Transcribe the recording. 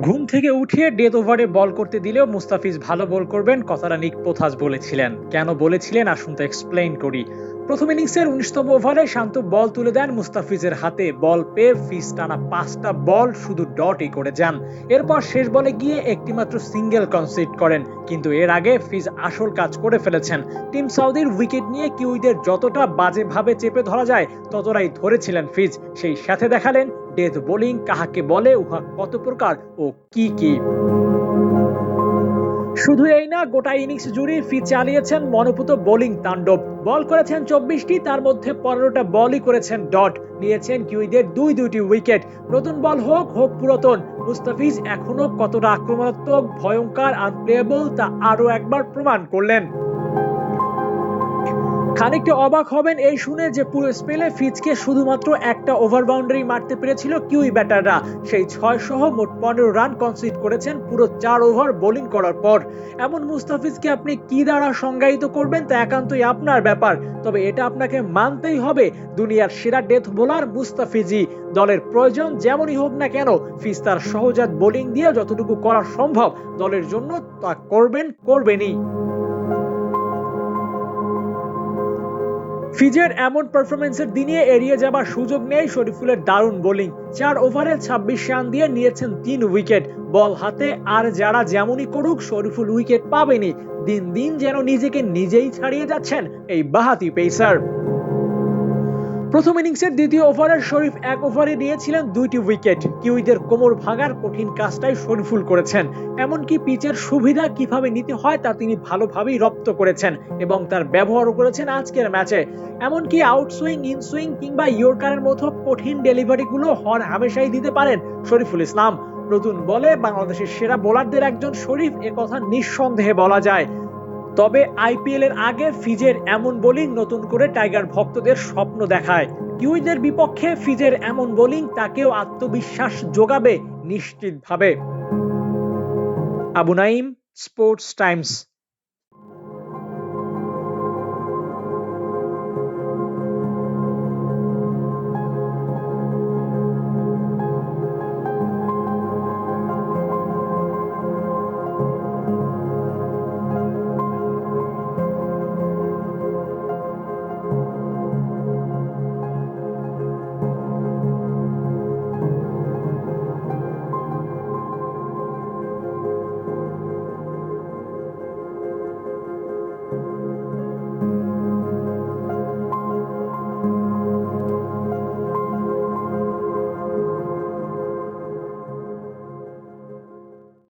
ঘুম থেকে উঠিয়ে ডেথ ওভারে বল করতে দিলেও মুস্তাফিজ ভালো বল করবেন কথাটা নিক পোথাস বলেছিলেন। কেন বলেছিলেন আসুন তো এক্সপ্লেইন করি। প্রথম ইনিংসের ১৯তম ওভারে শান্ত বল তুলে দেন মুস্তাফিজের হাতে। বল পেয়ে ফিজ টানা ৫টা বল শুধু ডটই করে যান। এরপর শেষ বলে গিয়ে একটিমাত্র সিঙ্গেল কনসিড করেন, কিন্তু এর আগে ফিজ আসল কাজ করে ফেলেছেন। টিম সাউদির উইকেট নিয়ে কিউইদের যতটা বাজেভাবে চেপে ধরা যায় ততটাই ধরেছিলেন ফিজ। সেই সাথে দেখালেন ডেথ বোলিং কাহাকে বলে, উহা কত প্রকার ও কি কি। শুধু এই না, গোটা ইনিংস জুড়ে ফিজ চালিয়েছেন মনোপুত বোলিং তাণ্ডব। বল করেছেন ২৪টি, তার মধ্যে ১৫টা বলই করেছেন ডট। নিয়েছেন কিউইদের দুইটি উইকেট। নতুন বল হোক পুরাতন, মুস্তাফিজ এখনো কতটা আক্রমণাত্মক, ভয়ঙ্কর, আনপ্লেয়েবল তা আরো একবার প্রমাণ করলেন। খানিকটা অবাক হবেন এই শুনে যে পুরো স্পেলে ফিজকে শুধুমাত্র একটা ওভার বাউন্ডারি মারতে পেরেছিল কিউই ব্যাটাররা। সেই ৬ সহ মোট ১৫ রান কনসিড করেছেন পুরো ৪ ওভার বোলিং করার পর। এমন মুস্তাফিজকে আপনি কি দ্বারা সংজ্ঞায়িত করবেন তা একান্তই আপনার ব্যাপার, তবে এটা আপনাকে মানতেই হবে দুনিয়ার সেরা ডেথ বোলার মুস্তাফিজই। দলের প্রয়োজন যেমনই হোক না কেন, ফিজ তার সহজাত বোলিং দিয়ে যতটুকু করা সম্ভব দলের জন্য তা করবেনই। ফিজের এমন পারফরমেন্সের দিনে এড়িয়ে যাবার সুযোগ নেই শরীফুলের দারুণ বোলিং। ৪ ওভারে ২৬ রান দিয়ে নিয়েছেন ৩ উইকেট। বল হাতে আর যারা যেমনই করুক শরীফুল উইকেট পাবেনই। দিন দিন যেন নিজেকে নিজেই ছাড়িয়ে যাচ্ছেন এই বাহাতি পেসার। প্রথম ইনিংসের দ্বিতীয় ওভারে শরীফ ১ ওভারে নিয়েছিলেন ২টি উইকেট। কিউইদের কোমর ভাঙার কঠিন কাজটাই শরীফুল করেছেন। এমনকি পিচের সুবিধা কিভাবে নিতে হয় তা তিনি ভালোভাবেই রপ্ত করেছেন এবং তার ব্যবহারও করেছেন আজকের ম্যাচে। এমনকি আউটসুইং, ইনসুইং কিংবা ইয়র্কারের মতো কঠিন ডেলিভারিগুলো হর হামেশাই দিতে পারেন শরীফুল ইসলাম। নতুন বলে বাংলাদেশের সেরা বোলারদের একজন শরীফ, একথা নিঃসন্দেহে বলা যায়। তবে আইপিএল এর আগে ফিজের এমন বোলিং নতুন করে টাইগার ভক্তদের স্বপ্ন দেখায়। কিউইদের বিপক্ষে ফিজের এমন বোলিং তাকেও আত্মবিশ্বাস যোগাবে নিশ্চিতভাবে। Abu Naim, sports Times.